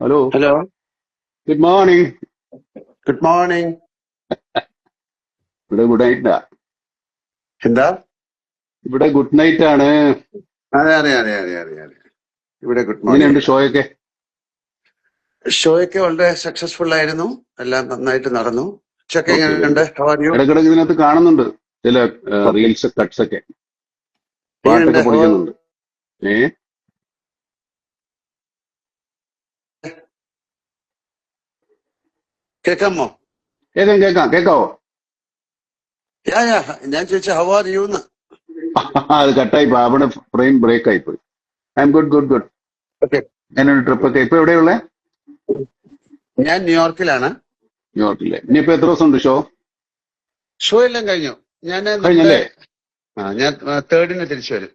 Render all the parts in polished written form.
Hello, hello, good morning. Good morning. ഇവിടെ good നൈറ്റാ. എന്താ? ഇവിടെ ഗുഡ് നൈറ്റ് ആണ്. അതെ അതെ അതെ അതെ അതെ അതെ ഇവിടെ ഗുഡ് എങ്ങനെയുണ്ട് മോർണിംഗ്. ഷോയൊക്കെ? ഷോയൊക്കെ വളരെ സക്സസ്ഫുൾ ആയിരുന്നു, എല്ലാം നന്നായിട്ട് നടന്നു. ഉച്ചക്ക് ഓക്കെ, വെരി എങ്ങനെയുണ്ട്? ഗുഡ്. How are you? ഇടക്കിടക്ക് ഇതിനകത്ത് കാണുന്നുണ്ട് ചില ഓക്കെ, റീൽസ് കട്ട്സ് ഒക്കെ, എങ്ങനെയുണ്ട്? പാട്ടൊക്കെ പൊളിക്കുന്നുണ്ട്. ഏ കേൾക്കാമോ? കേൾക്കാം കേൾക്കാവോ? യാ യാ, ഞാൻ ചോദിച്ച ഹൗ ആർ യു എന്ന്. അത് കട്ടായി പോയി, അവിടെ ഫ്രെയിം ബ്രേക്ക് ആയി പോയി. I M good good good. Okay, എങ്ങനെയുണ്ട് ട്രിപ്പ് ഒക്കെ? ഇപ്പൊ എവിടെയുള്ളേ? ഞാൻ ന്യൂയോർക്കിലാണ്. ന്യൂയോർക്കില്ലേ? ഇനിയിപ്പോ എത്ര ദിവസം ഉണ്ട് ഷോ? ഷോ എല്ലാം കഴിഞ്ഞു. കഴിഞ്ഞല്ലേ? ഞാൻ 3rd തിരിച്ചു വരും.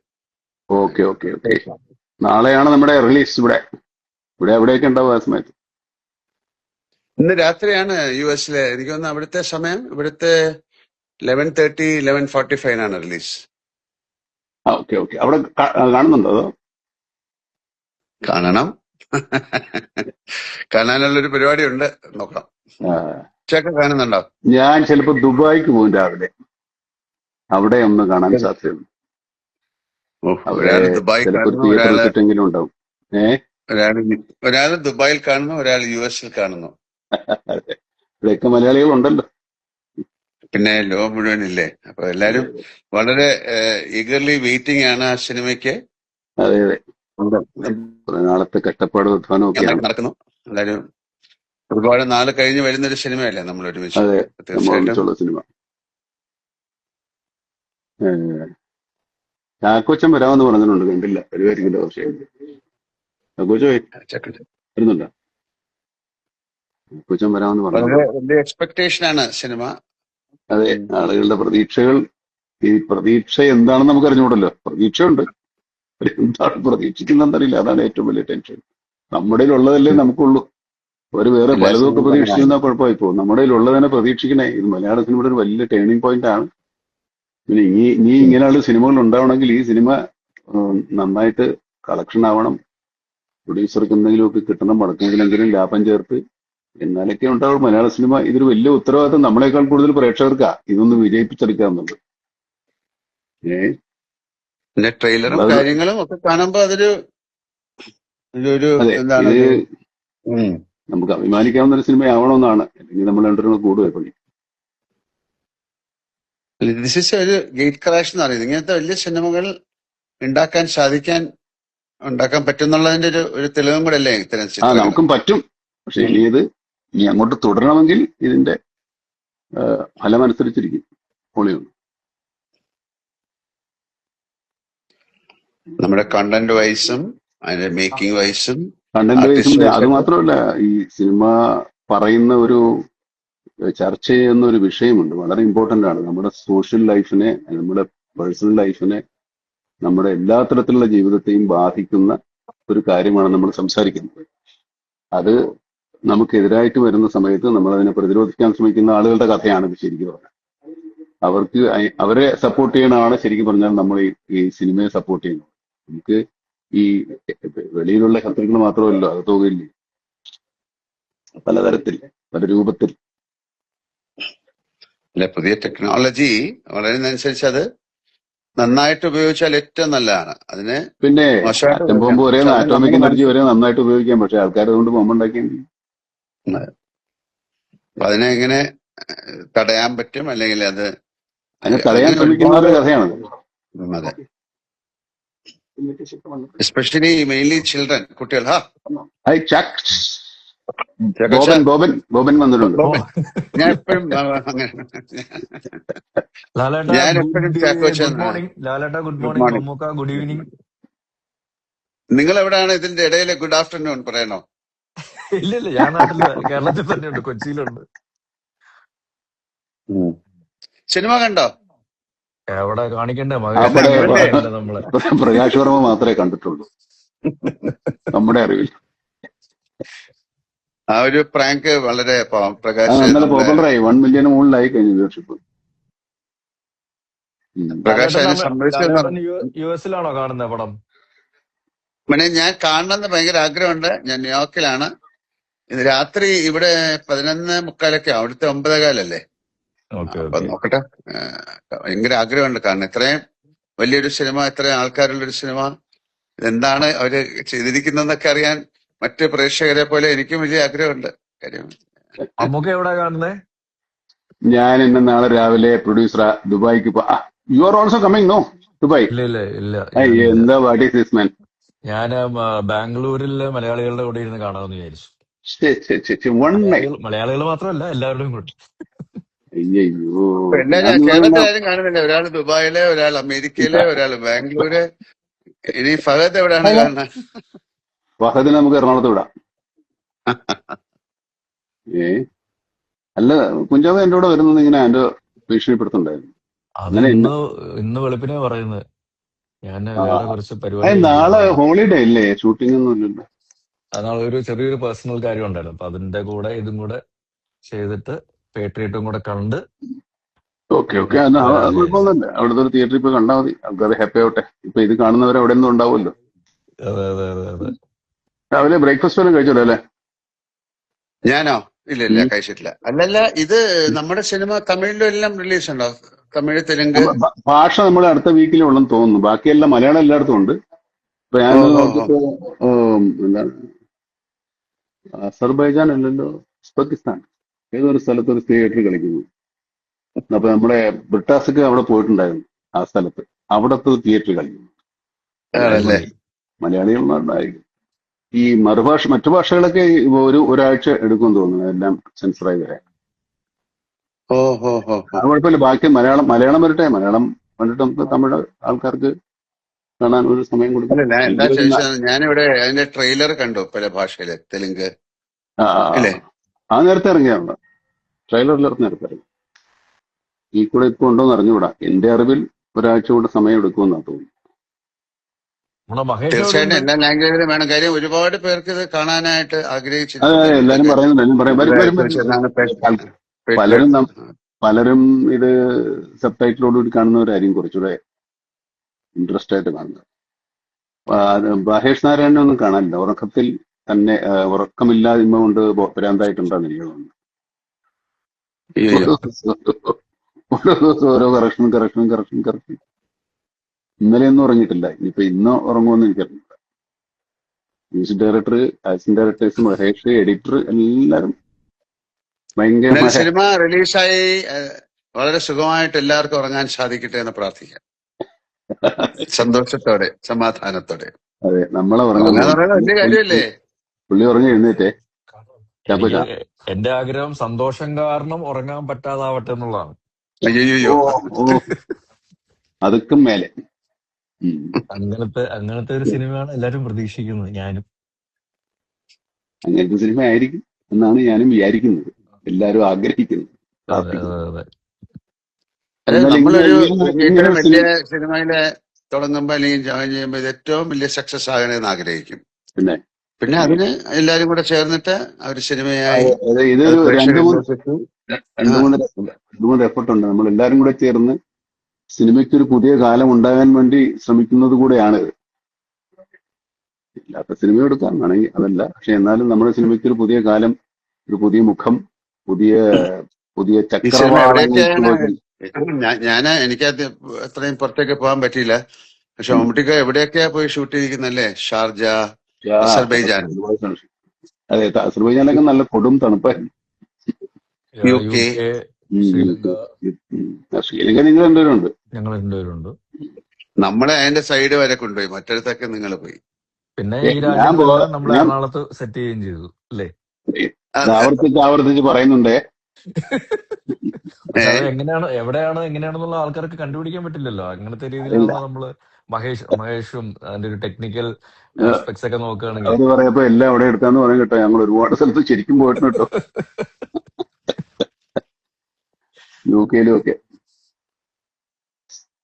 Okay okay okay. നാളെയാണ് നമ്മുടെ റിലീസ്. ഇവിടെ എവിടെയൊക്കെ ഉണ്ടാവും ആ സമയത്ത്? ഇന്ന് രാത്രിയാണ് US-ലെ. എനിക്ക് തോന്നുന്നു അവിടുത്തെ സമയം ഇവിടുത്തെ 11:30 11:45 റിലീസ്. Okay okay. അവിടെ കാണുന്നുണ്ടോ അതോ? കാണണം. കാണാനുള്ളൊരു പരിപാടി ഉണ്ട്, നോക്കാം. ആ, ഉച്ചയൊക്കെ കാണുന്നുണ്ടോ? ഞാൻ ചിലപ്പോ ദുബായിക്ക് പോകും രാവിലെ. അവിടെ ഒന്ന് കാണാൻ സാധ്യതയുണ്ട്. അവിടെ ഒരാള് ദുബായ് ചിലപ്പോ ഒരു കാണുന്നു, തിയേറ്റർ വെച്ചിട്ടെങ്കിലും ഉണ്ടാവും. ഒരാള് ദുബായിൽ കാണുന്നു, ഒരാൾ US-ൽ കാണുന്നു. ഇവിടെയൊക്കെ മലയാളികളുണ്ടല്ലോ. പിന്നെ ലോകം മുഴുവനില്ലേ. അപ്പൊ എല്ലാരും വളരെ ഈഗർലി വെയിറ്റിംഗ് ആണ് ആ സിനിമയ്ക്ക്. അതെ അതെ. കുറെ നാളത്തെ കഷ്ടപ്പാടും അധ്വാനം ഒക്കെയാണ്. നടക്കുന്നു. എല്ലാരും ഒരുപാട് നാള് കഴിഞ്ഞ് വരുന്നൊരു സിനിമയല്ലേ നമ്മൾ ഒരുമിച്ച്. അതെ, നമ്മൾ തീർച്ചയായിട്ടും ഒന്നിച്ചുള്ള സിനിമ. ചാക്കോച്ചൻ വരാമെന്ന് പറഞ്ഞിട്ടുണ്ട്, കണ്ടില്ല. വരുമായിരിക്കില്ല. പക്ഷേ ചാക്കോച്ച വരുന്നുണ്ടോ? ചാക്കോച്ചൻ വരാമെന്ന് വളരെ പറഞ്ഞിട്ടുണ്ട്. വലിയ എക്സ്പെക്ടേഷൻ ആണ് സിനിമ. അതെ, ആളുകളുടെ പ്രതീക്ഷകൾ. ഈ പ്രതീക്ഷ എന്താണെന്ന് നമുക്ക് അറിഞ്ഞുകൂടല്ലോ. പ്രതീക്ഷയുണ്ട്, എന്താണ് പ്രതീക്ഷിക്കുന്നതെന്നറിയില്ല. അതാണ് ഏറ്റവും വലിയ ടെൻഷൻ. നമ്മുടെ ഉള്ളതല്ലേ നമുക്കുള്ളൂ. ഒരു വേറെ എല്ലാ പലതൊക്കെ സിനിമയും പ്രതീക്ഷിക്കുന്ന അങ്ങനെയാണ്. കുഴപ്പമായി പോകും. നമ്മുടെ ഉള്ളതിനെ പ്രതീക്ഷിക്കണേ. ഇത് മലയാള സിനിമയുടെ ഒരു വലിയ ടേണിംഗ് പോയിന്റ് ആണ്. പിന്നെ ഇനി ഇങ്ങനെയുള്ള സിനിമകൾ ഉണ്ടാവണമെങ്കിൽ ഈ സിനിമ നന്നായിട്ട് കളക്ഷൻ ആവണം. പ്രൊഡ്യൂസർക്ക് എന്തെങ്കിലുമൊക്കെ കിട്ടണം, മടക്കെങ്കിലെങ്കിലും ലാഭം ചേർത്ത്, എന്നാലൊക്കെ ഉണ്ടാവും മലയാള സിനിമ. ഇതൊരു വലിയ ഉത്തരവാദിത്തം നമ്മളെക്കാൾ കൂടുതൽ പ്രേക്ഷകർക്കാ ഇതൊന്ന് വിജയിപ്പിച്ചെടുക്കാന്നുള്ളത്. പിന്നെ ട്രെയിലറും നമ്മളത് കാര്യങ്ങളും ഒക്കെ കാണുമ്പോ അതൊരു അതെ, എന്താണ് ഇത് നമുക്ക് അഭിമാനിക്കാവുന്ന ഒരു സിനിമയാവണമെന്നാണ്. അല്ലെങ്കിൽ നമ്മൾ രണ്ടുപേരും കൂടുവേ പണി. ദിസ് ഇസ് ഒരു ഗേറ്റ് ക്രാഷ് എന്ന് പറയുന്നത്. ഇങ്ങനത്തെ വലിയ സിനിമകൾ ഉണ്ടാക്കാൻ പറ്റുന്നുള്ളതിന്റെ ഒരു തെളിവും കൂടെ അല്ലേ ഇത്തരം ചിത്രങ്ങൾ. നമുക്കും പറ്റും. പക്ഷെ ഇനി അങ്ങോട്ട് തുടരണമെങ്കിൽ ഇതിന്റെ ഫലമനുസരിച്ചിരിക്കും. പൊളിയുണ്ട്. നമ്മുടെ കണ്ടന്റ് വൈസും അതിന്റെ മേക്കിംഗ് വൈസും കണ്ടന്റ് വൈസും. അത് ആർട്ടിസ്റ്റ് മാത്രമല്ല, ഈ സിനിമ പറയുന്ന ചർച്ച ചെയ്യുന്ന ഒരു വിഷയമുണ്ട്, വളരെ ഇമ്പോർട്ടന്റ് ആണ്. നമ്മുടെ സോഷ്യൽ ലൈഫിനെ, നമ്മുടെ പേഴ്സണൽ ലൈഫിനെ, നമ്മുടെ എല്ലാ തരത്തിലുള്ള ജീവിതത്തെയും ബാധിക്കുന്ന ഒരു കാര്യമാണ് നമ്മൾ സംസാരിക്കുന്നത്. അത് നമുക്കെതിരായിട്ട് വരുന്ന സമയത്ത് നമ്മൾ അതിനെ പ്രതിരോധിക്കാൻ ശ്രമിക്കുന്ന ആളുകളുടെ കഥയാണ് ഇത് ശരിക്കും പറഞ്ഞാൽ. അവരെ സപ്പോർട്ട് ചെയ്യണമാണ് ശരിക്കും പറഞ്ഞാൽ നമ്മൾ ഈ സിനിമയെ സപ്പോർട്ട് ചെയ്യുന്നത്. നമുക്ക് ഈ വെളിയിലുള്ള ശത്രുക്കൾ മാത്രമല്ലോ, അത് തോന്നില്ലേ, പലതരത്തിൽ, പല രൂപത്തിൽ. പുതിയ ടെക്നോളജി വളരുന്നതനുസരിച്ച് അത് നന്നായിട്ട് ഉപയോഗിച്ചാൽ ഏറ്റവും നല്ലതാണ്. അതിന് പിന്നെ മോശമായിട്ട് ആറ്റം ബോംബ് വരെ, ആറ്റോമിക് എനർജി വരെ നന്നായിട്ട് ഉപയോഗിക്കാം. പക്ഷെ ആൾക്കാർ അതുകൊണ്ട് ബോംബ് ഉണ്ടാക്കിയെങ്കിൽ അതിനെ എങ്ങനെ തടയാൻ പറ്റും, അല്ലെങ്കിൽ അതിനെ തടയാൻ ശ്രമിക്കുന്നവരുടെ കഥയാണത്. അതെ, എസ്പെഷ്യലി മെയിൻലി ചിൽഡ്രൻ, കുട്ടികൾ. ബോബൻ വന്നിട്ടുണ്ട്. ഞാൻ എപ്പോഴും ഗുഡ് ഈവനിങ്. നിങ്ങൾ എവിടെയാണ് ഇതിന്റെ ഇടയിൽ ഗുഡ് ആഫ്റ്റർനൂൺ പറയണോ? ഇല്ല, ഞാൻ നാട്ടില് കേരളത്തിൽ തന്നെയുണ്ട്, കൊച്ചിയിലുണ്ട്. സിനിമ കണ്ടോ? എവിടെ കാണിക്കണ്ടേ? നമ്മളെ പ്രകാശ് വർമ്മ മാത്രമേ കണ്ടിട്ടുള്ളൂ നമ്മുടെ അറിവിൽ. ആ ഒരു പ്രാങ്ക് വളരെ പ്രകാശ് പോപ്പുലറായി, 1 മില്യൺ മുകളിലായി കഴിഞ്ഞു വ്യൂവർഷിപ്പ്. പ്രകാശ് അതിനെ സംബന്ധിച്ച് US-ലാണോ കാണുന്ന പടം? പിന്നെ ഞാൻ കാണണമെന്ന് ഭയങ്കര ആഗ്രഹമുണ്ട്. ഞാൻ ന്യൂയോർക്കിലാണ്. ഇത് രാത്രി ഇവിടെ 11:45 അവിടുത്തെ 9:15 ഓക്കെ അപ്പൊ ഓക്കെ. നോക്കട്ടെ. ഭയങ്കര ആഗ്രഹമുണ്ട് കാരണം ഇത്രയും വലിയൊരു സിനിമ, ഇത്രയും ആൾക്കാരുള്ളൊരു സിനിമ, ഇതെന്താണ് അവര് ചെയ്തിരിക്കുന്നതെന്നൊക്കെ അറിയാൻ മറ്റ് പ്രേക്ഷകരെ പോലെ എനിക്കും വലിയ ആഗ്രഹമുണ്ട്. കാര്യം മമ്മൂക്ക എവിടെ കാണുന്നേ? ഞാൻ ഇന്ന് നാളെ രാവിലെ പ്രൊഡ്യൂസർ ദുബായിക്ക് you are also coming no Dubai? ഇല്ല ഇല്ല ഇല്ല, ഞാനില്ല. എന്താ വാട്ട് ഈസ് ദിസ് മാൻ? ഞാൻ ബാംഗ്ലൂരിലെ മലയാളികളുടെ കൂടെ ഇരുന്ന് കാണാമെന്ന് വിചാരിച്ചു. One night. മലയാളികൾ മാത്രമല്ല, എല്ലാവരുടെയും കൂടെ. അയ്യോ, എല്ലാരും കേരളത്തിലാരും കാണുന്നില്ല. ഒരാൾ ദുബായില്, ഒരാൾ അമേരിക്കയില്, ഒരാൾ ബാംഗ്ലൂര്. ഇനി ഫഹദ് എവിടെയാണ് കാണുന്നത്? ഫഹദിനെ നമുക്ക് എറണാകുളത്ത് വിടാം. ഏ അല്ല, കുഞ്ചാവ് എന്റെ കൂടെ വരുന്നത് ഇങ്ങനെ എന്റെ ഭീഷണിപ്പെടുത്തുണ്ടായിരുന്നു. അത് അങ്ങനെ ഇന്ന് വെളുപ്പിനെ പറയുന്നത്. ഞാൻ ആ, വേറെ കുറച്ച് പരിപാടി നാളെ ഹോളിഡേ അല്ലേ? ഷൂട്ടിംഗ് ഒന്നും ഇല്ലല്ലോ. നാളെ ഒരു ചെറിയൊരു പേഴ്സണൽ കാര്യം ഉണ്ടായിരുന്നു. അപ്പൊ അതിന്റെ കൂടെ ഇതും കൂടെ ചെയ്തിട്ട് പേട്രിയറ്റും കൂടെ കണ്ട് ഓക്കെ ഓക്കെ, പിന്നെ വരാന്ന് വിചാരിച്ചു. കുഴപ്പമൊന്നുമില്ല. അവിടുത്തെ ഒരു തിയേറ്ററിൽ പോയി കണ്ടാൽ മതി, ആൾക്കാർ ഹാപ്പി ആവട്ടെ. ഇപ്പൊ ഇത് കാണുന്നവർ അവിടെ ഒന്നും ഉണ്ടാവുമല്ലോ. അതെ അതെ അതെ അതെ. രാവിലെ ബ്രേക്ക്ഫാസ്റ്റ് വല്ലതും കഴിച്ചല്ലോ അല്ലേ? ഞാനോ? ഇല്ല ഇല്ല, കഴിച്ചിട്ടില്ല. അല്ലല്ല, ഇത് നമ്മുടെ സിനിമ തമിഴിലും എല്ലാം റിലീസ് ഉണ്ടോ? തമിഴ്, തെലുങ്ക്? ഭാഷ നമ്മൾ അടുത്ത വീക്കിലേ ഉള്ളെന്ന് തോന്നുന്നു. ബാക്കിയെല്ലാം മലയാളം എല്ലായിടത്തും ഉണ്ട്. ഇപ്പൊ ഞാൻ ഓ ഓ ഓ. നോക്കിയപ്പോ എന്താണ്, അസർബൈജാൻ അല്ലല്ലോ, ഉസ്ബെക്കിസ്ഥാൻ ഏതൊരു സ്ഥലത്ത് ഒരു തിയേറ്റർ കളിക്കുന്നു. അപ്പൊ നമ്മുടെ ബ്രിട്ടാസൊക്കെ അവിടെ പോയിട്ടുണ്ടായിരുന്നു. ആ സ്ഥലത്ത് അവിടത്തെ തിയേറ്റർ കളിക്കുന്നു. ആണല്ലേ? അടിപൊളി. മലയാളികളുണ്ടായിരിക്കും. ഈ മറ്റു ഭാഷകളൊക്കെ ഒരാഴ്ച എടുക്കും തോന്നുന്നു എല്ലാം സെൻസറായി വരാൻ. ഓ ഹോ ഹോ ഹോ. അത് കുഴപ്പമില്ല. ബാക്കി മലയാളം വരട്ടെ. മലയാളം കണ്ടിട്ട് നമുക്ക് തമിഴ് ആൾക്കാർക്ക് കാണാൻ ഒരു സമയം കൊടുക്കാം. അല്ല, ഞാൻ എന്താ അല്ലെങ്കിൽ ചോദിച്ചത്, ഞാനിവിടെ അതിന്റെ ട്രെയിലർ കണ്ടു പല ഭാഷയില്, തെലുങ്ക് ആ ഇല്ലേ? ആ നേരത്തെ ഇറങ്ങിയാണല്ലോ, ട്രെയിലറിൽ നേരത്തെ ഇറങ്ങി. ഈ കൂടെ ഇപ്പൊ ഉണ്ടോന്ന് അറിഞ്ഞുകൂടാ. എന്റെ അറിവിൽ ഒരാഴ്ച കൊണ്ട് സമയം എടുക്കുമെന്നാണ് തോന്നുന്നു. നമ്മുടെ മഹേഷ് എവിടെ തീർച്ചയായിട്ടും ഉണ്ട്? എല്ലാ ലാംഗ്വേജിലും വേണം. കാര്യം ഒരുപാട് പേർക്ക് ഇത് കാണാനായിട്ട് അതെ ആഗ്രഹിച്ചിരിക്കുക. അതെ, എല്ലാരും എന്തൊക്കെ പറയുന്നുണ്ട്. എല്ലാരും പറയും വരും വരും പലരും പേട്രിയറ്റ്. പലരും ഇത് സബ് ടൈറ്റിലോടുകൂടി കാണുന്നവരായിരിക്കും കുറച്ചുകൂടെ ഇൻട്രസ്റ്റ് ആയിട്ട് കാണുന്നത്. മഹേഷ് നാരായണനെ ഒന്നും കാണാനില്ല. ഉറക്കത്തിൽ തന്നെ ഉറക്കമില്ലായ്മ കൊണ്ട് ഭ്രാന്തായിട്ടുണ്ടാകുന്ന എനിക്ക് തോന്നുന്നു. അയ്യോ. ഓരോ ദിവസം ഓരോ കറക്ഷൻ. ഇന്നലെയൊന്നും ഉറങ്ങിയിട്ടില്ല. ഇനിയിപ്പോ ഇന്ന് ഉറങ്ങുമെന്ന് എനിക്കറിയില്ല. Music director, assistant directors, Mahesh, editor എല്ലാരും എന്തായാലും ഭയങ്കരമായ. സിനിമ റിലീസായി വളരെ സുഖമായിട്ട് എല്ലാവർക്കും ഉറങ്ങാൻ സാധിക്കട്ടെ എന്ന് പ്രാർത്ഥിക്കാം. സന്തോഷത്തോടെ, സമാധാനത്തോടെ. അതെ, നമ്മളെ ഉറങ്ങാൻ ഉറങ്ങാന്ന് പോകുന്നു. പറയുന്നത് വലിയ കാര്യമല്ലേ? പുള്ളി ഉറങ്ങി എഴുന്നേറ്റേ. എനിക്ക് ചാപ്പച്ച. എന്റെ ആഗ്രഹം സന്തോഷം കാരണം ഉറങ്ങാൻ പറ്റാതാവട്ടെ എന്നുള്ളതാണ്. ഓ അയ്യോ. ഓ അതുക്കും മേലെ. അങ്ങനത്തെ ഒരു സിനിമയാണ് എല്ലാരും പ്രതീക്ഷിക്കുന്നത്, ഞാനും. അങ്ങനത്തെ സിനിമ ആയിരിക്കും എന്നാണ് ഞാനും വിചാരിക്കുന്നത്, എല്ലാരും ആഗ്രഹിക്കുന്നത്, അതെ പ്രാർത്ഥിക്കുന്നത്. അതെ അതെ. അതായത് എന്നാൽ നമ്മളൊരു ഇങ്ങനെ ഇത്തരം ഒരു വലിയ സിനിമ സിനിമയില് തുടങ്ങുമ്പോ അല്ലെങ്കിൽ ജോയിൻ ചെയ്യുമ്പോൾ ഇത് ഏറ്റവും വലിയ സക്സസ് ആകണമെന്ന് ആഗ്രഹിക്കും. പിന്നെ പിന്നെ അതിന് എല്ലാരും കൂടെ ചേർന്നിട്ട് ഒരു സിനിമയായി അത് ഇതൊരു രണ്ടു പ്രേക്ഷകരിലേക്ക് എത്തി. ആ, മൂന്ന് എഫർട്ട് ഉണ്ട്. നമ്മൾ എല്ലാരും കൂടെ ചേർന്ന് സിനിമയ്ക്ക് ഒരു പുതിയ കാലം ഉണ്ടാകാൻ വേണ്ടി ശ്രമിക്കുന്നത് കൂടെയാണ്. ഇല്ലാത്ത സിനിമ എടുക്കാൻ വേണമെങ്കിൽ അതല്ല, പക്ഷെ എന്നാലും നമ്മുടെ സിനിമയ്ക്ക് ഒരു പുതിയ കാലം, ഒരു പുതിയ മുഖം, പുതിയ പുതിയ ഈ സിനിമ ചക്രവാളങ്ങൾ എവിടെയൊക്കെയാണ് എനിക്കത് അത്രയും പുറത്തേക്ക് പോകാൻ പറ്റിയില്ല. പക്ഷെ മമ്മൂട്ടിക്ക് എവിടെയൊക്കെയാ പോയി ഷൂട്ട് ചെയ്തിരിക്കുന്നല്ലേ? ഷാർജ, അസർബൈജാൻ, അതെ, അസർബൈജാനിലൊക്കെ നല്ല കൊടും തണുപ്പായിരുന്നു. UK, UK. ശ്രീലങ്ക, ശ്രീലങ്ക നിങ്ങൾ രണ്ടുപേരുണ്ട്. ഞങ്ങൾ രണ്ടുപേരുണ്ട്. നമ്മളെ അതിന്റെ സൈഡ് വരെ കൊണ്ടുപോയി, മറ്റടുത്തൊക്കെ നിങ്ങൾ പോയി. പിന്നെ ഈ ഞാൻ രാജ്യങ്ങളെല്ലാം നമ്മൾ എറണാകുളത്ത് സെറ്റ് ചെയ്യുകയും ചെയ്തു അല്ലേ? ആവർത്തിച്ച് പറയുന്നുണ്ടേ. പക്ഷെ അത് എങ്ങനെയാണെന്നുള്ള ആൾക്കാർക്ക് കണ്ടുപിടിക്കാൻ പറ്റില്ലല്ലോ. അങ്ങനത്തെ രീതിയിലാണല്ലോ നമ്മള് മഹേഷും അതിന്റെ ഒരു ടെക്നിക്കൽ ആസ്പെക്ട്സ് ഒക്കെ നോക്കുകയാണെങ്കിൽ. അവര് പറയപ്പോ എല്ലാം അവിടെ എടുക്കാന്ന് പറയും കേട്ടോ. ഞങ്ങൾ ഒരുപാട് സ്ഥലത്ത് ശരിക്കും പോയിട്ടുണ്ട് കേട്ടോ, UK-ലും ഒക്കെ.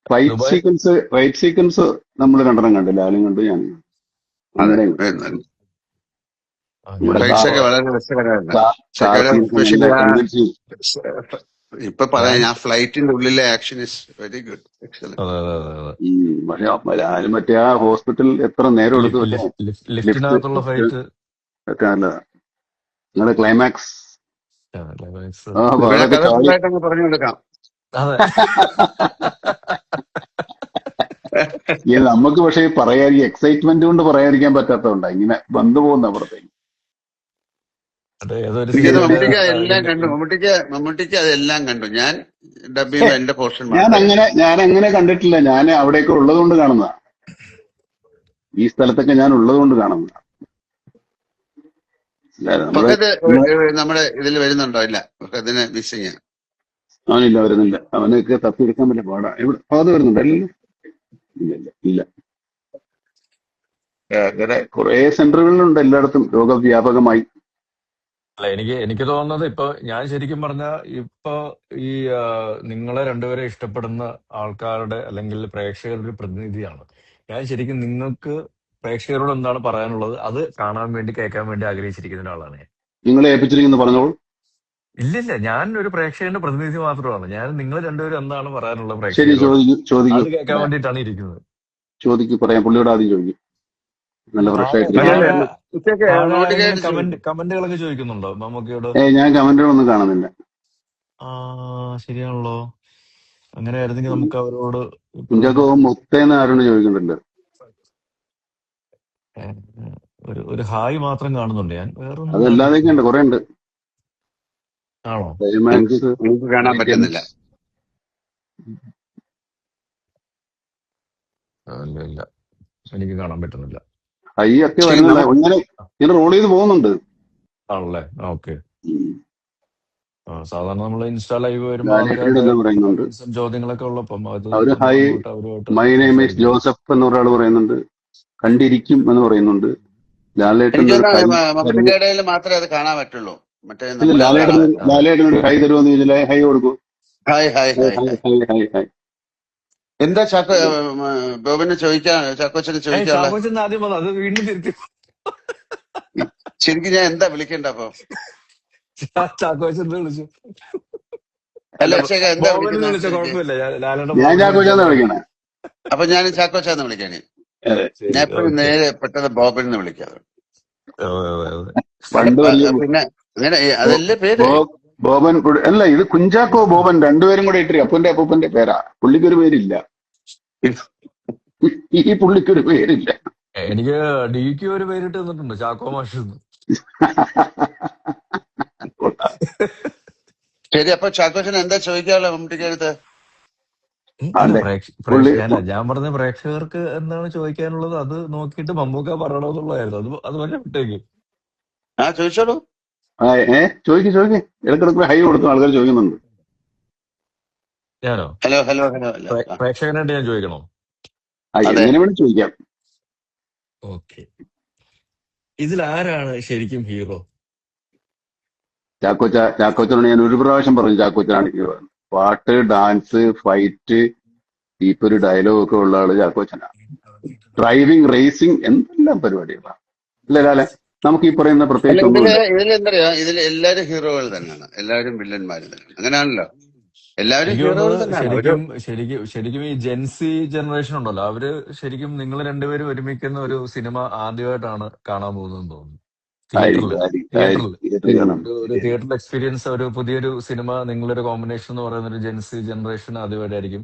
ഫൈറ്റ് സീക്വൻസ് നമ്മൾ രണ്ടെണ്ണം കണ്ടു, ലാലും കണ്ടു, ഞാൻ വളരെ രസകരമായിരുന്നു. ഇപ്പൊ പറയാം, ഞാൻ ഞാൻ ഫ്ലൈറ്റിന്റെ ഉള്ളിലെ action is very good, excellent. അതെ അതെ അതെ അതെ പക്ഷെ ഞാനും മറ്റേ ആ ഹോസ്പിറ്റൽ എത്ര നേരം എടുത്തു മറ്റേ ലിഫ്റ്റ് ലിഫ്റ്റിനകത്തുള്ള ഫൈറ്റ് ഒക്കെ നല്ലതാ. നിങ്ങളുടെ ക്ലൈമാക്സ് ക്ലൈമാക്സ് അപ്പൊ ഇവിടെ അതൊക്കെ കഥ ചാടി ഫുള്ളായിട്ട് അങ്ങ് പറഞ്ഞു കൊടുക്കാം. അതെ നമുക്ക് പക്ഷേ പറയാൻ എക്സൈറ്റ്മെന്റ് കൊണ്ട് പറയാതിരിക്കാൻ പറ്റാത്തതുകൊണ്ടാ ഇങ്ങനെ വന്നു പോകുന്ന അപ്പുറത്തേക്ക്. അതെ ഏതൊരു എനിക്കത് സീരിയലിന്റെ മമ്മൂട്ടിക്ക് എല്ലാം കണ്ടു, മമ്മൂട്ടിക്ക് അതെല്ലാം കണ്ടു. ഞാൻ ഡബ് ഛേ, ചെയ്യുമ്പോ എന്റെ പോർഷൻ മാത്രമേ കണ്ടു. ഞാൻ അങ്ങനെ കണ്ടിട്ടില്ല. ഞാൻ അവിടെയൊക്കെ ഉള്ളത് കൊണ്ട് കാണുന്നതാ. ഈ സ്ഥലത്തൊക്കെ ഞാൻ ഉള്ളത് കൊണ്ട് കാണുന്നതാ. നമ്മള് ഫഹദ് നമ്മുടെ ഇതിൽ വരുന്നുണ്ടോ? ഇല്ല, ഫഹദിന് മിസ്സിങ്. അവനില്ല, വരുന്നില്ല. അവനൊക്കെ തപ്പിയെടുക്കാൻ പറ്റില്ല, പാടാ. എവിടെ അത് വരുന്നുണ്ട്? അല്ലല്ലോ, ഇല്ല ഇല്ല ഇല്ല. അങ്ങനെ കുറെ സെന്ററുകളിലുണ്ട് എല്ലായിടത്തും രോഗവ്യാപകമായി. അല്ല എനിക്ക് തോന്നുന്നത് ഇപ്പൊ ഞാൻ ശരിക്കും പറഞ്ഞ ഇപ്പൊ ഈ നിങ്ങളെ രണ്ടുപേരെ ഇഷ്ടപ്പെടുന്ന ആൾക്കാരുടെ അല്ലെങ്കിൽ പ്രേക്ഷകരുടെ ഒരു പ്രതിനിധിയാണ് ഞാൻ. ശരിക്കും നിങ്ങൾക്ക് പ്രേക്ഷകരോട് എന്താണ് പറയാനുള്ളത് അത് കാണാൻ വേണ്ടി കേൾക്കാൻ വേണ്ടി ആഗ്രഹിച്ചിരിക്കുന്ന ഒരാളാണ് ഞാൻ. നിങ്ങളെ ഏൽപ്പിച്ചിരിക്കുന്നു പറഞ്ഞോളൂ. ഇല്ലില്ല, ഞാൻ ഒരു പ്രേക്ഷകന്റെ പ്രതിനിധി മാത്രമാണ്. ഞാൻ നിങ്ങൾ രണ്ടുപേരും എന്താണ് പറയാനുള്ളത് ശരി, പ്രേക്ഷകരോട് ചോദിക്കൂ അത് കേൾക്കാൻ വേണ്ടിയിട്ടാണ് ഇരിക്കുന്നത്. ചോദിക്കൂ, പറയാം. പുള്ളിയോട് ആദ്യം ചോദിക്കും. നല്ല ഫ്രഷ് താഴെ ആയിട്ടിരിക്കും. അല്ലല്ല, താഴെ ഉച്ചയ്ക്ക് താഴെ ആരെങ്കിലും മമ്മൂട്ടിക്കായിട്ട് ചോദിക്കും. കമന്റുകളൊക്കെ ചോദിക്കുന്നുണ്ടോ മമ്മൂക്കയോട്? ഞാൻ കമന്റുകളൊന്നും കാണുന്നില്ല. ആ ശരിയാണല്ലോ. അങ്ങനെ ആയിരുന്നെങ്കിൽ നമുക്ക് അവരോട് ഇപ്പൊ കുഞ്ചാക്കോ ഒന്ന് മുത്തേന്ന് ആരോട് ചോദിക്കുന്നുണ്ട്. ഏഹ്, ഒരു ഹായ് മാത്രം കാണുന്നുണ്ട് ഞാൻ, വേറൊന്നും അതല്ലാതെയൊക്കെ ഉണ്ട്, കാണുന്നില്ല. കുറെ ഉണ്ട്. ആണോ? എനിക്ക് ക്ലൈമാക്സ്, എനിക്ക് കാണാൻ പറ്റുന്നില്ല. ജെംസ്. ഇല്ല ഇല്ല, എനിക്ക് കാണാൻ പറ്റുന്നില്ല. ഹൈ ഒക്കെ ശരി, വരുന്നില്ല. നമുക്ക് ഇങ്ങനെ റോൾ ചെയ്ത് പോകുന്നുണ്ട്. ആണല്ലേ? ഓക്കെ. ഉം. സാധാരണ നമ്മൾ ഇൻസ്റ്റാ ലൈവ് വരുമ്പോ ലാലേട്ടനോട് ആൾക്കാരുടെ എന്താ പറയുന്നുണ്ട്? കമന്റ്സും ചോദ്യങ്ങളൊക്കെ ഉള്ളപ്പം അത് അവര് നമ്മൾ ഹായ്, അങ്ങോട്ട് അവരുമായിട്ട് മൈ നെയിം ഈസ് സംസാരിക്കുന്നു. ജോസഫ് എന്ന് ഒരാൾ പറയുന്നുണ്ട്. കണ്ടിരിക്കും എന്ന് പറയുന്നുണ്ട്. ലാലേട്ടൻ ഒരു ഹൈ എനിക്കൊന്ന് തരുമോ? മമ്മൂട്ടിന്റെ ഇടയിൽ മാത്രമേ അത് കാണാൻ പറ്റുള്ളൂ. മറ്റേ ഇല്ല, നമ്മുടെ അതെ അതെ ലാലേട്ടൻ ഒരു ഹൈ തരുമോന്ന് ചോദിച്ചാൽ ഹൈ കൊടുക്കൂ. Hi hi high hi high hi. High high high. എന്താ ബോബിന് ചോദിക്കാൻ, ചാക്കോച്ചന് ചോദിക്കാനുള്ള? ചാക്കോച്ചൻ ആദ്യം വന്നു, അത് വീണ്ടും തിരുത്തി. ശരിക്കും ഞാൻ എന്താ വിളിക്കണ്ട അപ്പൊ? ചാക്കോച്ചൻ വിളിച്ചു, അല്ല, അല്ല, ചേട്ടാ എന്താ ബോബനെ വിളിക്കുന്നത് വിളിച്ച ശരിക്ക്? കുഴപ്പമില്ല, ലാലേട്ടൻ ഞാൻ ബോബനെ ചാക്കോച്ചാന്ന് വിളിച്ചാലും വിളിക്കണേ. അപ്പൊ ഞാൻ ചാക്കോച്ചാന്ന് വിളിക്കാന്. അതെ. ശരി. ഞാൻ എപ്പോഴും ഓക്കെ. നേരെ പെട്ടെന്ന് ബോബിനെ വിളിക്കാറ്. പണ്ട് വലിയ പിന്നെ അങ്ങനെ ബോ- അതല്ലേ പേര്. ബോ- ബോബൻ അല്ല, ഇത് കുഞ്ചാക്കോ ബോബൻ രണ്ടുപേരും കൂടെ ഇട്ട് അപ്പന്റെ അപ്പൂപ്പന്റെ പേരാ. പുള്ളിക്കൊരു പേരില്ല. ഈ പുള്ളിക്കൊരു പേരില്ല. എനിക്ക് ഡിക്ക് ഒരു പേരിട്ട് തന്നിട്ടുണ്ട്, ചാക്കോ മാഷ് എന്ന്. ശരി, അപ്പൊ ചാക്കോച്ചൻ എന്താ ചോദിക്കാനുള്ള മമ്മൂട്ടിക്ക് അടുത്ത്? അല്ല അതെ, പുള്ളി അല്ല ഞാൻ പറഞ്ഞ പ്രേക്ഷകർക്ക് എന്താണ് ചോദിക്കാനുള്ളത് അത് നോക്കിയിട്ട് മമ്മൂക്ക പറയണമെന്നുള്ളതായിരുന്നു. അത് പറഞ്ഞ വിട്ടേക്ക്. ചോദിച്ചോളൂ. ചോദിക്ക്. ഇടക്കിടക്ക് ഹൈ കൊടുക്കും, ആൾക്കാർ ചോദിക്കുന്നുണ്ട്. ഞാനോ? ഹലോ ഹലോ ഹലോ അല്ല. പ്രേക്ഷകനായിട്ട് ഞാൻ ചോദിക്കണോ? അതെ, എങ്ങനെ വേണം ചോദിക്കാം. ഓക്കെ. ഇതിൽ ആരാണ് ശരിക്കും ഹീറോ? ചാക്കോച്ചനോട് ഞാൻ ഒരു പ്രാവശ്യം പറഞ്ഞു ചാക്കോച്ചനാണ് ഹീറോ. പാട്ട്, ഡാൻസ്, ഫൈറ്റ്, ഇപ്പൊ ഒരു ഡയലോഗ് ഒക്കെ ഉള്ള ആള് ചാക്കോച്ചനാ. ഡ്രൈവിംഗ്, റേസിംഗ്, എന്തെല്ലാം പരിപാടികളാണ്. അല്ലേ ലാലെ? നമുക്ക് ഈ പറയുന്ന അല്ല, പ്രത്യേകിച്ച് ഇതില് ഒന്നുമില്ല. ഇതിലെന്തറിയോ, ഇതിൽ എല്ലാവരും ഹീറോകൾ തന്നെയാണ്, എല്ലാവരും വില്ലന്മാര് തന്നെയാണ്. അങ്ങനെയാണല്ലോ, എല്ലാവരും എനിക്ക് ഹീറോകൾ തോന്നുന്നത് തന്നെയാണ്. ഒരു ശരിക്കും ഈ ജെൻസി ജനറേഷൻ ഉണ്ടല്ലോ, അവര് ശരിക്കും നിങ്ങൾ രണ്ടുപേരും ഒരുമിക്കുന്ന ഒരു സിനിമ ആദ്യമായിട്ടാണ് കാണാൻ പോകുന്നതെന്ന് തോന്നുന്നു. തിയേറ്ററിൽ ഒരു തിയേറ്ററിൽ എക്സ്പീരിയൻസ്, ഒരു പുതിയൊരു സിനിമ, നിങ്ങളൊരു കോമ്പിനേഷൻ എന്ന് പറയുന്ന ഒരു ജെൻസി ജനറേഷൻ ആദ്യമായിട്ടായിരിക്കും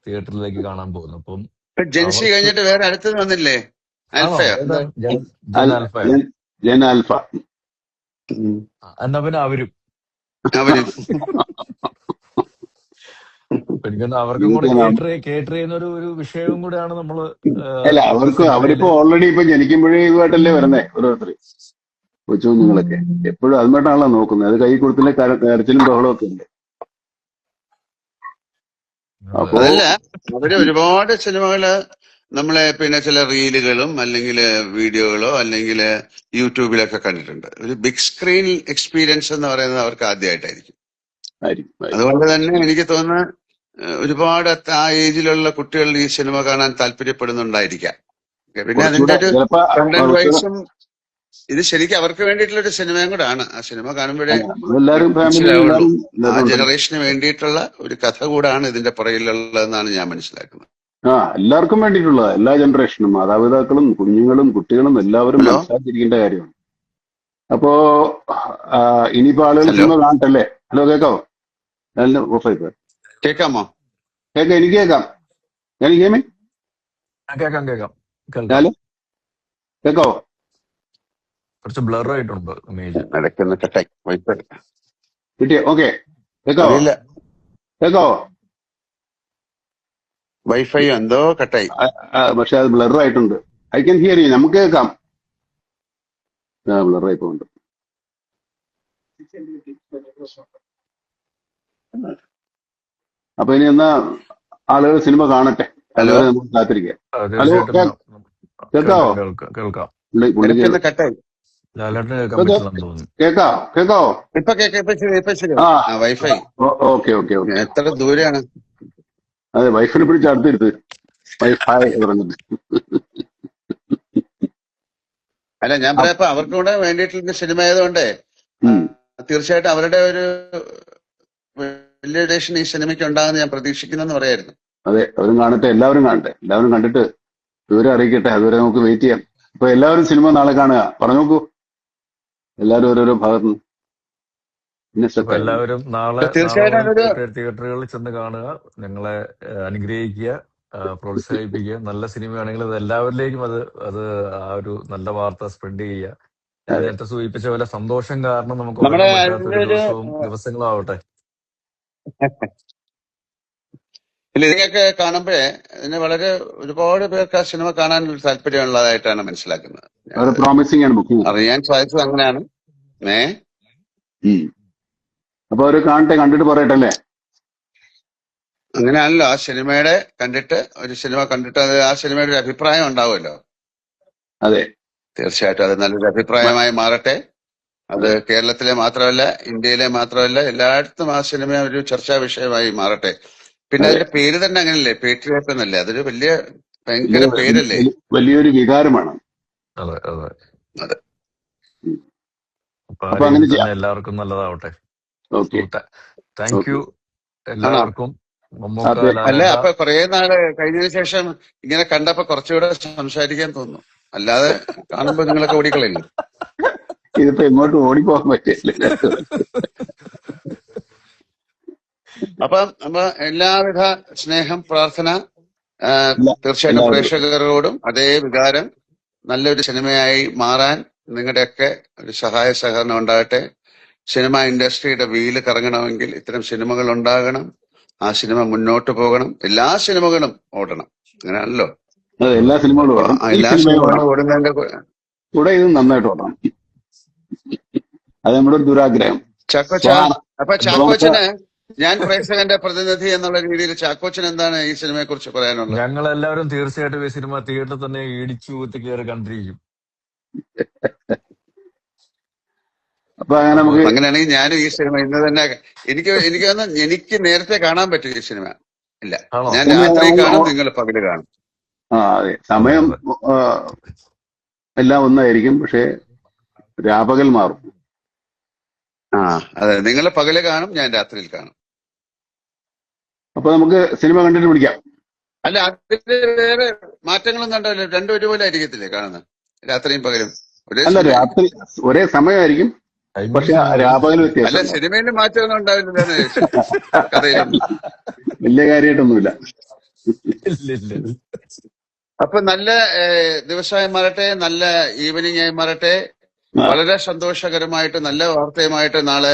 തിയേറ്ററിലേക്ക് കാണാൻ പോകുന്നത്. അപ്പം ജെൻസി അവർക്ക് കഴിഞ്ഞിട്ട് വേറെ അടുത്തത് വന്നില്ലേ? ആണോ? ആൽഫയോ എന്താ? ഏതാണ്? ജൻ ആൽഫയോ? ജൻ ആൽഫ. എന്നാ പിന്നെ അവരും അവര് എനിക്കൊന്ന് അവർക്കും കൂടെ കേറ്റർ ചെയ്യുന്ന ഒരു വിഷയവും കൂടെയാണ് നമ്മള് അല്ല, സിനിമയില്. അവരിപ്പോ ഓൾറെഡി ഇപ്പൊ ജനിക്കുമ്പോഴേ ഇതുമായിട്ടല്ലേ വരുന്നേ ഓരോരുത്തർ, കൊച്ചു കുഞ്ഞുങ്ങളൊക്കെ. എപ്പോഴും അതുമായിട്ടാണല്ലോ നോക്കുന്നത്. അത് കൈ കൊടുത്തില്ലേ കരച്ചിലും ബഹളവും ഒക്കെ ഉണ്ട്. അപ്പോ അതല്ല, അവര് ഒരുപാട് സിനിമകള് നമ്മളെ പിന്നെ ചില റീലുകളും അല്ലെങ്കിൽ വീഡിയോകളോ അല്ലെങ്കിൽ യൂട്യൂബിലൊക്കെ കണ്ടിട്ടുണ്ട്. ഒരു ബിഗ് സ്ക്രീൻ എക്സ്പീരിയൻസ് എന്ന് പറയുന്നത് അവർക്ക് ആദ്യമായിട്ടായിരിക്കും. അതുകൊണ്ട് തന്നെ എനിക്ക് തോന്നുന്നു ഒരുപാട് ആ ഏജിലുള്ള കുട്ടികൾ ഈ സിനിമ കാണാൻ താല്പര്യപ്പെടുന്നുണ്ടായിരിക്കാം. പിന്നെ അതിന്റെ ഒരു കണ്ടന്റ് വൈസും ഇത് ശരിക്കും അവർക്ക് വേണ്ടിയിട്ടുള്ള ഒരു സിനിമയും കൂടെ ആണ്. ആ സിനിമ കാണുമ്പോഴേ നമ്മളെല്ലാരും ഫാമിലി മനസ്സിലാവുള്ളൂ. എല്ലാരും ആ എല്ലാരും ഉണ്ടല്ലോ. ജനറേഷന് വേണ്ടിയിട്ടുള്ള ഒരു കഥ കൂടാണ് ഇതിന്റെ പുറകിലുള്ളതെന്നാണ് ഞാൻ മനസ്സിലാക്കുന്നത്. എല്ലാവർക്കും വേണ്ടിയിട്ടുള്ളതാ, എല്ലാ ജനറേഷനും, മാതാപിതാക്കളും കുഞ്ഞുങ്ങളും കുട്ടികളും എല്ലാവരും ഹലോ മനസ്സിലാക്കിയിരിക്കേണ്ട കാര്യമാണ്. അപ്പോ ഇനിയിപ്പോ ആളുകൾ ഹലോ സിനിമ കാണട്ടല്ലേ? ഹലോ, കേക്കാവോ? ഓഫായി പോയി. കേൾക്കാമോ? കേക്കാം, എനിക്ക് കേക്കാം. എനിക്ക് കേമേ കേൾക്കാം കേൾക്കാം കേൾക്കാം. ഞാല് കേക്കാവോ? കുറച്ച് ബ്ലർ ആയിട്ടുണ്ട് ഇമേജ്. ഇടയ്ക്കൊന്ന് കട്ടായി വൈഫൈ കിട്ടിയോ? ഓക്കെ, കേക്കാവോ? അറിയില്ല, കേക്കാവോ? വൈഫൈ എന്തോ കട്ടായി. പക്ഷെ അത് ബ്ലർ ആയിട്ടുണ്ട്. I can hear you. നമുക്ക് കേൾക്കാം. ബ്ലർ ആയി പോകുന്നുണ്ട്. അപ്പൊ ഇനി എന്നാ ആളുകൾ സിനിമ കാണട്ടെ, ഹലോ അതുവരെ നമുക്ക് കാത്തിരിക്കാം. ഹലോ, തീർച്ചയായിട്ടും കേക്കാവോ? കേൾക്കാം കേൾക്കാം. പുള്ളി ഇടയ്ക്കൊന്ന് കട്ടായി. ലാലേട്ടന് കേൾക്കാൻ പറ്റില്ലെന്ന് തോന്നുന്നു. കേക്കാവോ? ഇപ്പൊ കേൾക്കാം, ഇപ്പൊ ശരി. ആ, ആ വൈഫൈ ഓക്കെ ഓക്കെ ഓക്കെ. എത്ര ദൂരെയാണ്? അതെ, വൈഫിനെ പിടിച്ച് അടുത്തിരുത്ത്. വൈഫൈ പറഞ്ഞിട്ട്. അല്ല, ഞാൻ പറയാം, അവർക്ക് കൂടെ വേണ്ടിയിട്ടുള്ള സിനിമ ആയതുകൊണ്ട് തീർച്ചയായിട്ടും അവരുടെ ഒരു വാലിഡേഷൻ ഈ സിനിമയ്ക്ക് ഉണ്ടാകുന്ന ഞാൻ പ്രതീക്ഷിക്കുന്നെന്ന് പറയായിരുന്നു. അതെ, അവരും കാണട്ടെ, എല്ലാവരും കാണട്ടെ, എല്ലാവരും കണ്ടിട്ട് വിവരം അറിയിക്കട്ടെ. അതുവരെ നമുക്ക് വെയിറ്റ് ചെയ്യാം. അപ്പൊ എല്ലാവരും സിനിമ നാളെ കാണുക. പറഞ്ഞു നോക്കൂ, എല്ലാവരും ഓരോരോ ഭാഗത്ത് നിന്ന്. പിന്നെ അപ്പൊ എല്ലാവരും നാളെ തീർച്ചയായിട്ടും മുതൽ അതൊരു തിയേറ്ററുകളിൽ ചെന്ന് കാണുക, ഞങ്ങളെ അനുഗ്രഹിക്കുക, പ്രോത്സാഹിപ്പിക്കുക. നല്ല സിനിമയാണെങ്കിൽ അത് എല്ലാവരിലേക്കും അത് അത് ആ ഒരു നല്ല വാർത്ത സ്പ്രെഡ് ചെയ്യുക. ഞാൻ നേരത്തെ സൂചിപ്പിച്ച പോലെ സന്തോഷം കാരണം നമുക്ക് നമ്മുടെ ഉറങ്ങാൻ പറ്റാത്ത അതിന്റെ ഒരു ഒരു ദിവസങ്ങളും ആവട്ടെ. ഇതിനൊക്കെ കാണുമ്പോഴേ ഇതിന് വളരെ ഒരുപാട് പേർക്ക് ആ സിനിമ കാണാൻ ഒരു താല്പര്യമുള്ളതായിട്ടാണ് മനസ്സിലാക്കുന്നത്. അവർ പ്രോമിസിംഗ് ആണ് ബുക്കിംഗ്. അറിയാൻ സാധിച്ചത് അങ്ങനെയാണ്. അപ്പൊ അവര് കാണട്ടെ, കണ്ടിട്ട് പറയട്ടെ അല്ലേ? അങ്ങനെയാണല്ലോ, ആ സിനിമയുടെ കണ്ടിട്ട് ഒരു സിനിമ കണ്ടിട്ട് അത് ആ സിനിമയുടെ ഒരു അഭിപ്രായം ഉണ്ടാവുമല്ലോ. അതെ, തീർച്ചയായിട്ടും അത് നല്ലൊരു അഭിപ്രായമായി മാറട്ടെ. അത് കേരളത്തിലെ മാത്രമല്ല, ഇന്ത്യയിലെ മാത്രമല്ല, എല്ലായിടത്തും ആ സിനിമ ഒരു ചർച്ചാ വിഷയമായി മാറട്ടെ. പിന്നെ അതെ. അതിന്റെ പേര് തന്നെ അങ്ങനല്ലേ, പേട്രിയോട്ട് എന്നല്ലേ? അതൊരു ഭയങ്കര പേരല്ലേ? വലിയൊരു വികാരമാണ്. അതെ അതെ. അതെ. അപ്പൊ ആ അപ്പൊ അങ്ങനെ രീതിയിൽ ചെയ്യാം. തന്നെ എല്ലാവർക്കും നല്ലതാവട്ടെ. ഓക്കെ, താങ്ക് യു ആണോ? എല്ലാവർക്കും. മമ്മൂക്ക, അതെ. അല്ല, ലാലേട്ട, അപ്പൊ കുറെ നാള് കഴിഞ്ഞതിന് ശേഷം ഇങ്ങനെ കണ്ടപ്പോ കുറച്ചുകൂടെ സംസാരിക്കാൻ തോന്നുന്നു. അല്ലാതെ കാണുമ്പോ നിങ്ങളൊക്കെ ഓടിക്കളയില്ലേ? ഇതിപ്പോ എങ്ങോട്ട് ഓടിപ്പോകാൻ പറ്റില്ല. അപ്പൊ എല്ലാവിധ സ്നേഹം, പ്രാർത്ഥന തീർച്ചയായിട്ടും എല്ലാവരും പ്രേക്ഷകരോടും അതേ വികാരം നല്ലൊരു സിനിമയായി മാറാൻ നിങ്ങളുടെയൊക്കെ ഒരു സഹായ സഹകരണം ഉണ്ടാകട്ടെ. സിനിമ ഇൻഡസ്ട്രിയുടെ വീല് കറങ്ങണമെങ്കിൽ ഇത്തരം സിനിമകൾ ഉണ്ടാകണം. ആ സിനിമ മുന്നോട്ട് പോകണം. എല്ലാ സിനിമകളും ഓടണം. അങ്ങനെയാണല്ലോ. അതെ, എല്ലാ സിനിമകളും അപ്പൊ ഓടണം. ഈ എല്ലാ സിനിമയും സിനിമകളും ഓടണം. ഓടുന്നതിന്റെ കൂടെ ഇത് നന്നായിട്ട് ഓടണം. അത് നമ്മുടെ ഒരു ദുരാഗ്രഹം. ചാക്കോച്ച, അപ്പൊ ചാക്കോച്ചന് ഞാൻ പ്രേക്ഷകന്റെ പ്രതിനിധി എന്നുള്ള രീതിയിൽ ചാക്കോച്ചൻ എന്താണ് ഈ സിനിമയെ കുറിച്ച് പറയാനുള്ളത്? ഞങ്ങളെല്ലാവരും തീർച്ചയായിട്ടും ഈ സിനിമ തിയേറ്ററിൽ തന്നെ ഇടിച്ചു ഊത്തി കയറി കണ്ടിരിക്കും. അപ്പൊ അങ്ങനെ നമുക്ക് അങ്ങനെയാണെങ്കിൽ ഞാനും ഈ സിനിമ ഇന്ന് തന്നെ എനിക്ക് നേരത്തെ കാണാൻ പറ്റും ഈ സിനിമ. ഇല്ല, ആണോ? ഞാൻ രാത്രി കാണും, നിങ്ങൾ പകല് കാണും. അതെ, സമയം എല്ലാം ഒന്നായിരിക്കും, പക്ഷെ രാപകൽ മാറും. അതെ, നിങ്ങൾ പകല് കാണും, ഞാൻ രാത്രിയിൽ കാണും. അപ്പൊ നമുക്ക് സിനിമ കണ്ടിട്ട് പിടിക്കാം. അല്ല, അതില് വേറെ മാറ്റങ്ങളും കണ്ടല്ലോ? രണ്ടും ഒരുപോലെ ആയിരിക്കത്തില്ലേ കാണുന്നത്? രാത്രിയും പകലും അല്ല, രാത്രി ഒരേ സമയമായിരിക്കും, പക്ഷെ രാപകൽ അല്ല, വ്യത്യാസം. സിനിമയിൽ മാറ്റമൊന്നും ഉണ്ടാവില്ല, കഥയിലും വലിയ കാര്യമായിട്ടൊന്നുമില്ല. അപ്പൊ നല്ല ദിവസമായി മാറട്ടെ, നല്ല ഈവനിങ് ആയി മാറട്ടെ. വളരെ സന്തോഷകരമായിട്ട് നല്ല വാർത്തയുമായിട്ട് നാളെ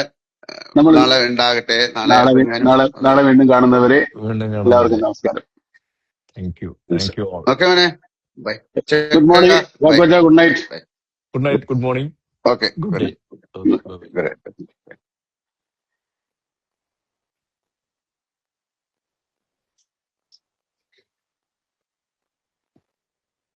ഉണ്ടാകട്ടെ. നാളെ വീണ്ടും കാണുന്നവരെ എല്ലാവർക്കും നമസ്കാരം. ഓക്കെ മോനെ, bye. Good morning. Good night. Good night. Good morning. Okay, good day.